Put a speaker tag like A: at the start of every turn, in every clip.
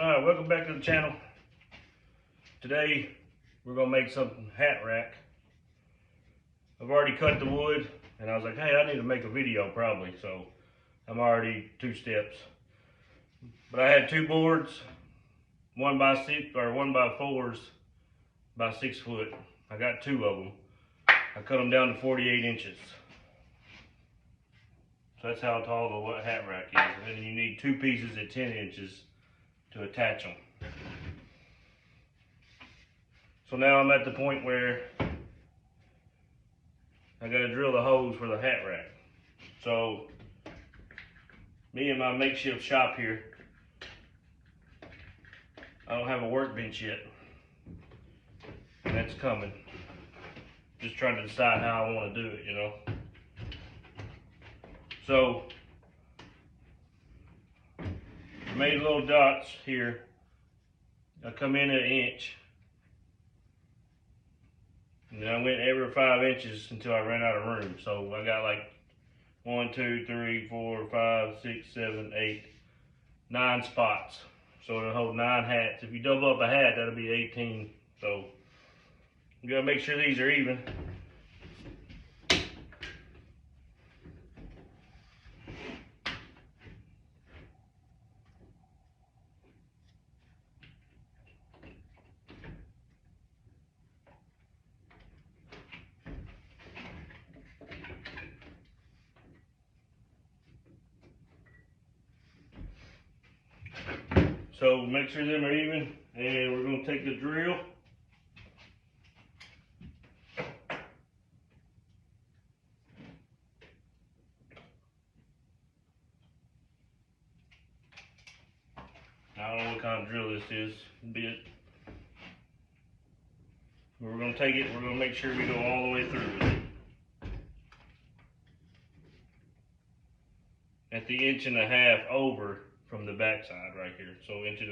A: Alright, welcome back to the channel. Today we're gonna make some hat rack. I've already cut the wood and I was like, hey, I need to make a video probably, so I'm already 2 steps. But I had 2 boards, 1x6 or 1x4s by 6 foot. I got 2 of them. I cut them down to 48 inches. So that's how tall the hat rack is. And then you need 2 pieces at 10 inches to attach them. So now I'm at the point where I gotta drill the holes for the hat rack. So me and my makeshift shop here, I don't have a workbench yet, and that's coming. Just trying to decide how I want to do it, you know. So I made little dots here. I come in at 1 inch, and then I went every 5 inches until I ran out of room. So I got like 1, 2, 3, 4, 5, 6, 7, 8, 9 spots. So it'll hold 9 hats. If you double up a hat, that'll be 18. So you gotta make sure these are even. So make sure them are even, and we're going to take the drill. I don't know what kind of drill this is, we're going to take it, we're going to make sure we go all the way through with it. At the 1.5 inches over from the back side right here, so 1.5 inches.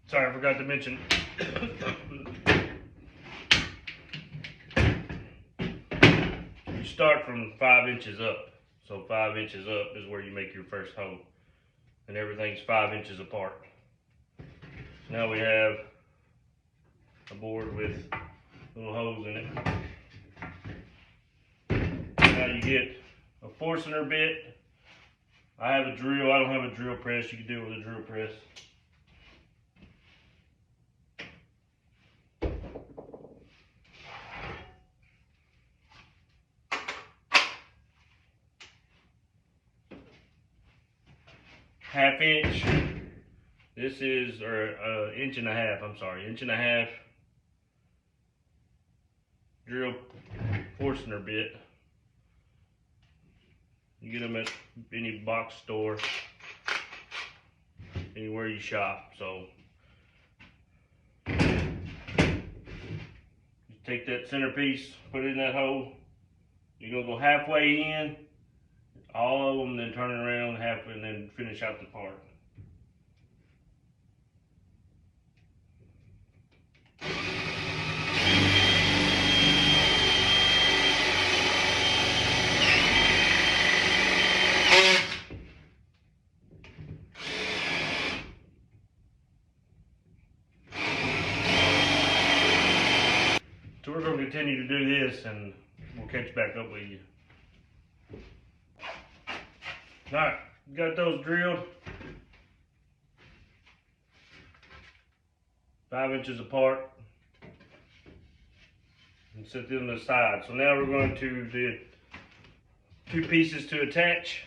A: Sorry, I forgot to mention. You start from 5 inches up. So 5 inches up is where you make your first hole. And everything's 5 inches apart. So now we have a board with little holes in it. Now you get a Forstner bit. I have a drill. I don't have a drill press. You can do it with a drill press. Half inch. This is, or 1.5 inches, I'm sorry, 1.5 inches drill Forstner bit. You get them at any box store, anywhere you shop. So you take that centerpiece, put it in that hole. You're gonna go halfway in, all of them, then turn it around halfway, and then finish out the part. So we're going to continue to do this, and catch back up with you. Alright, got those drilled. 5 inches apart. And set them to the side. So now we're going to do 2 pieces to attach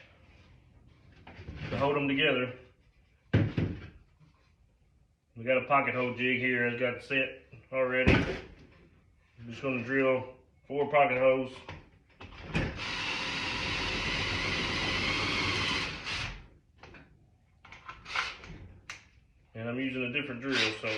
A: to hold them together. We got a pocket hole jig here. It's got set already. I'm just going to drill 4 pocket holes. And I'm using a different drill, so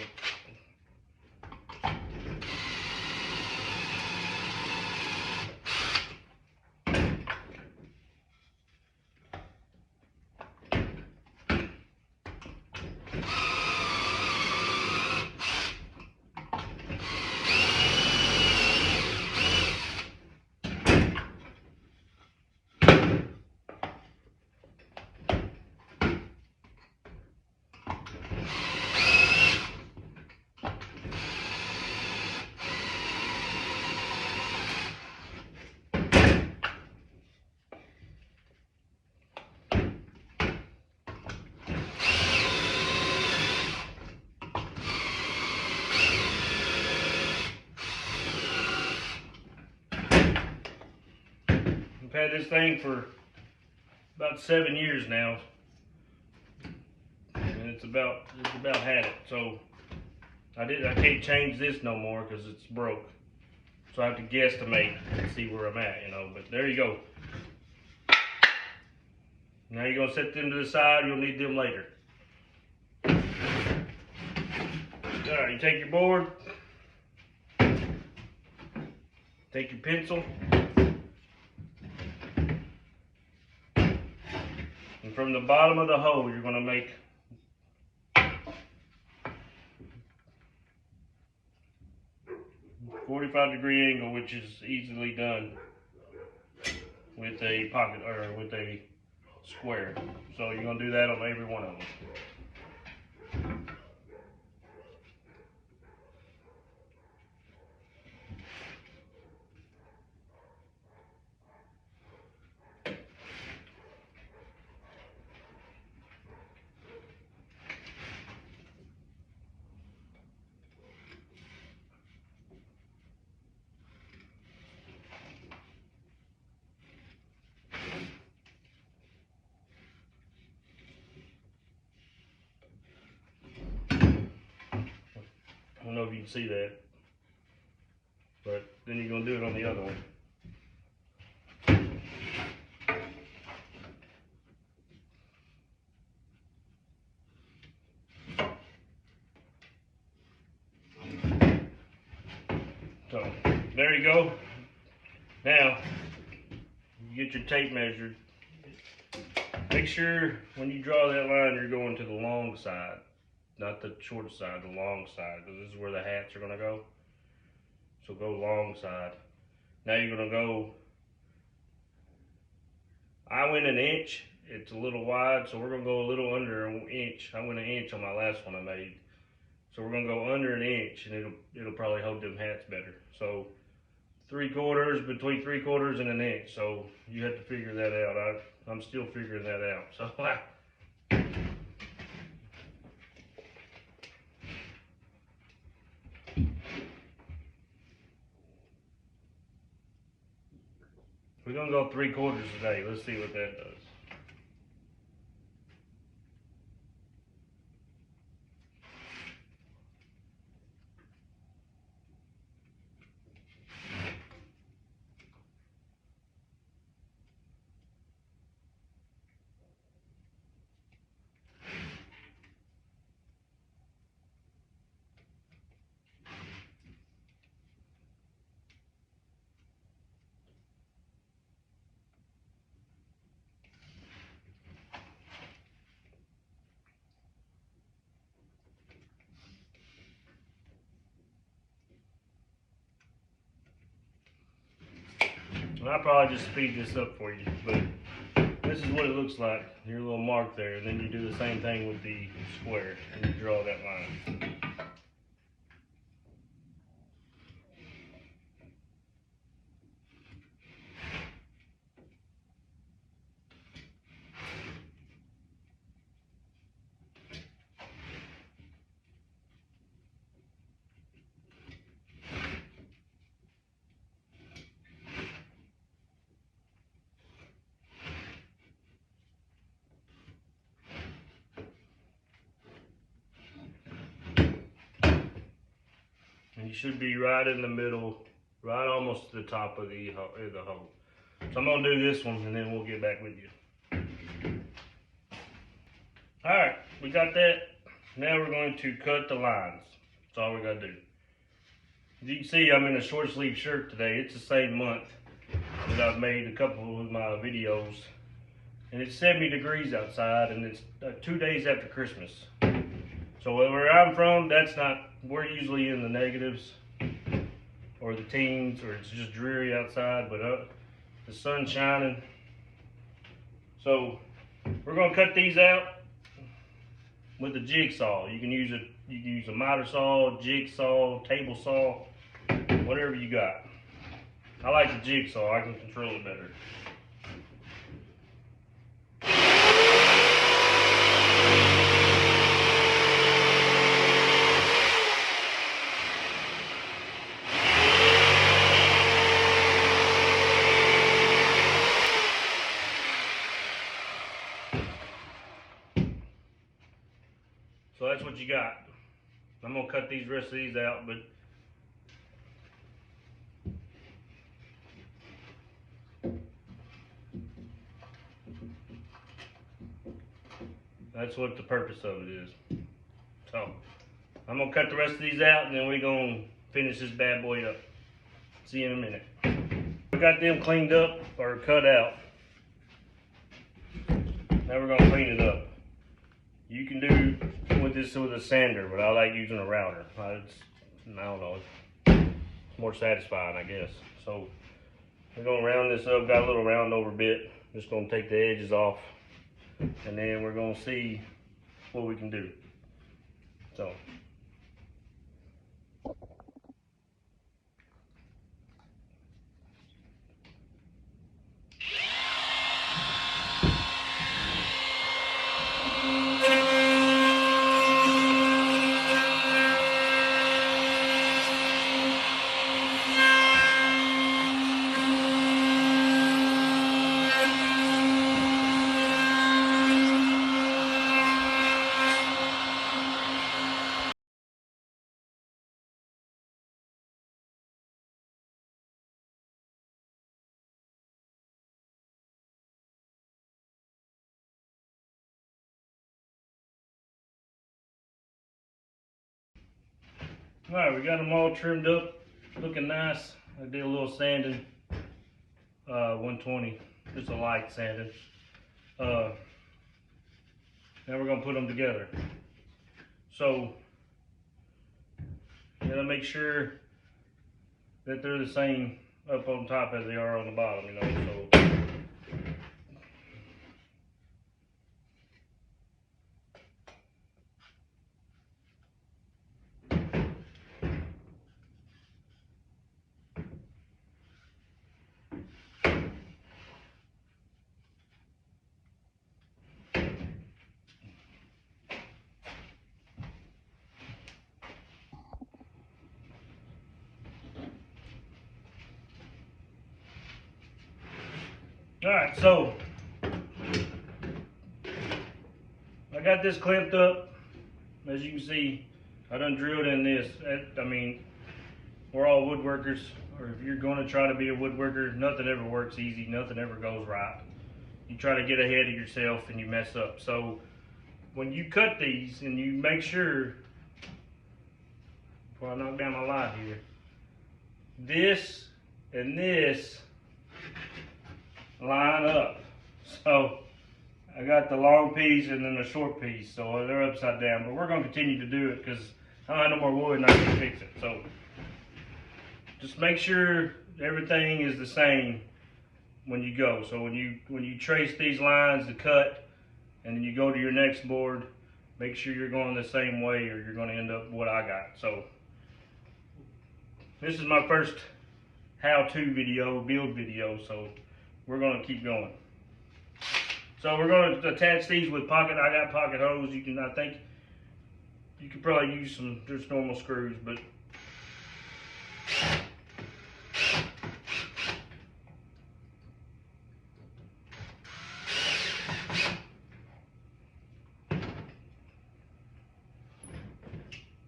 A: I've had this thing for about 7 years now, and it's about had it. So I can't change this no more because it's broke. So I have to guesstimate and see where I'm at, you know. But there you go. Now you're gonna set them to the side. You'll need them later. All right, you take your board, take your pencil. And from the bottom of the hole, you're going to make a 45-degree angle, which is easily done with a pocket or with a square. So you're going to do that on every one of them. I don't know if you can see that, but then you're going to do it on the other one. So, there you go. Now, you get your tape measured. Make sure when you draw that line, you're going to the long side. Not the short side, the long side, because this is where the hats are going to go. So go long side. Now you're going to go, I went an inch. It's a little wide, so we're going to go a little under an inch. I went an inch on my last one I made. So we're going to go under an inch, and it'll probably hold them hats better. So 3/4, between 3/4 and an inch. So you have to figure that out. I'm still figuring that out. So we're going to go 3/4 today. Let's see what that does. I'll probably just speed this up for you, but this is what it looks like. Your little mark there, and then you do the same thing with the square, and you draw that line. and you should be right in the middle, right almost to the top of the hole. So I'm gonna do this one, and then we'll get back with you. All right, we got that. Now we're going to cut the lines. That's all we gotta do. As you can see, I'm in a short sleeve shirt today. It's the same month that I've made a couple of my videos. And it's 70 degrees outside, and it's 2 days after Christmas. So where I'm from, we're usually in the negatives or the teens, or it's just dreary outside, but the sun's shining. So we're gonna cut these out with a jigsaw. You can use a miter saw, jigsaw, table saw, whatever you got. I like the jigsaw, I can control it better. So that's what you got. I'm gonna cut these rest of these out, but that's what the purpose of it is. So I'm gonna cut the rest of these out, and then we're gonna finish this bad boy up. See you in a minute. We got them cleaned up or cut out. Now we're gonna clean it up. You can do this with a sander, but I like using a router. I don't know, it's more satisfying, I guess. So we're gonna round this up. Got a little round over bit. Just gonna take the edges off, and then we're gonna see what we can do. So. All right, we got them all trimmed up, looking nice. I did a little sanding, 120, just a light sanding. Now we're gonna put them together. So, you gotta make sure that they're the same up on top as they are on the bottom, you know, so. All right, so I got this clamped up. As you can see, I done drilled in this. I mean, we're all woodworkers, or if you're going to try to be a woodworker, nothing ever works easy. Nothing ever goes right. You try to get ahead of yourself and you mess up. So when you cut these, and you make sure, before I knock down my light here, this and this line up. So I got the long piece and then the short piece, so they're upside down. But we're going to continue to do it because I don't have no more wood and I can fix it. So just make sure everything is the same when you go. So when you trace these lines to cut, and then you go to your next board, make sure you're going the same way, or you're going to end up what I got. So this is my first how-to video, build video. So we're going to keep going. So we're going to attach these with I got pocket hose. I think you could probably use some just normal screws, but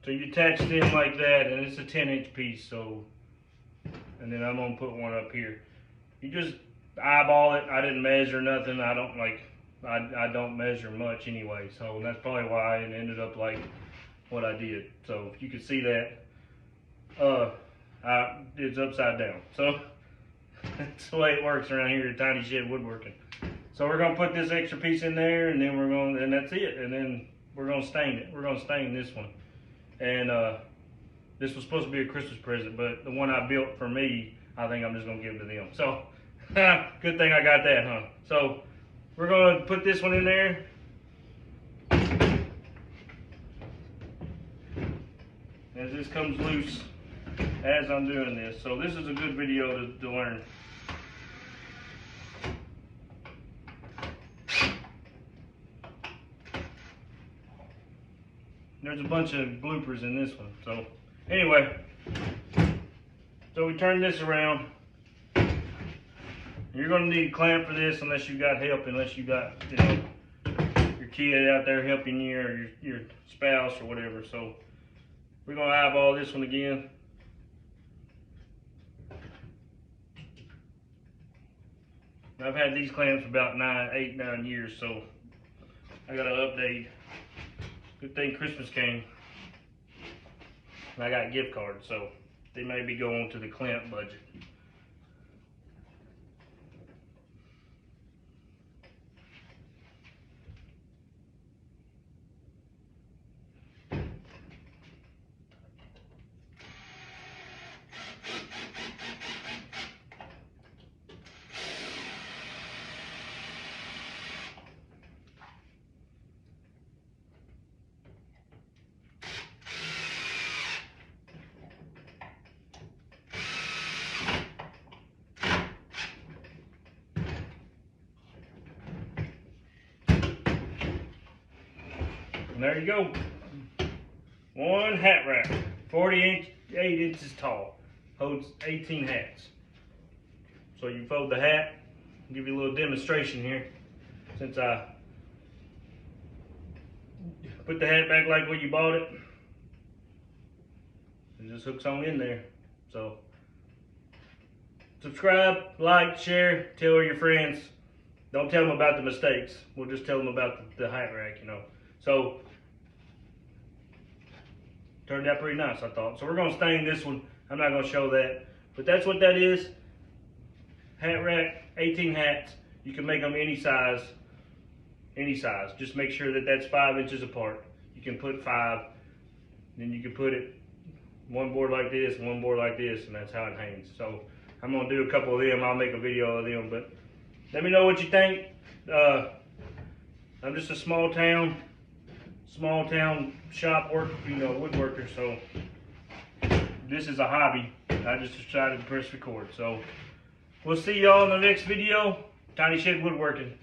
A: So you attach it in like that, and it's a 10-inch piece. So, and then I'm gonna put one up here. You just eyeball it. I didn't measure nothing. I don't like. I don't measure much anyway. So that's probably why it ended up like what I did. So if you can see that, it's upside down. So that's the way it works around here at Tiny Shed Woodworking. So we're gonna put this extra piece in there, and then and that's it. And then we're gonna stain it. We're gonna stain this one. And this was supposed to be a Christmas present, but the one I built for me, I think I'm just gonna give to them. So good thing I got that, huh? So we're gonna put this one in there. As this comes loose as I'm doing this. So this is a good video to learn. There's a bunch of bloopers in this one. So anyway, so we turn this around. You're gonna need a clamp for this unless you got help, unless you got, you know, your kid out there helping you, or your spouse or whatever. So we're gonna eyeball this one again. I've had these clamps for about 8, 9 years, so I got to update. Good thing Christmas came, and I got gift cards, so they may be going to the clamp budget. And there you go. One hat rack, 48 inches tall, holds 18 hats. So you fold the hat. I'll give you a little demonstration here. Since I put the hat back like when you bought it, it just hooks on in there. So subscribe, like, share, tell all your friends. Don't tell them about the mistakes. We'll just tell them about the hat rack, you know. So turned out pretty nice, I thought. So we're gonna stain this one. I'm not gonna show that, but that's what that is. Hat rack, 18 hats. You can make them any size, Just make sure that that's 5 inches apart. You can put 5, then you can put it one board like this and one board like this, and that's how it hangs. So I'm gonna do a couple of them. I'll make a video of them, but let me know what you think. I'm just a small town shop woodworker, so this is a hobby. I just decided to press record. So we'll see y'all in the next video. Tiny Shed Woodworking.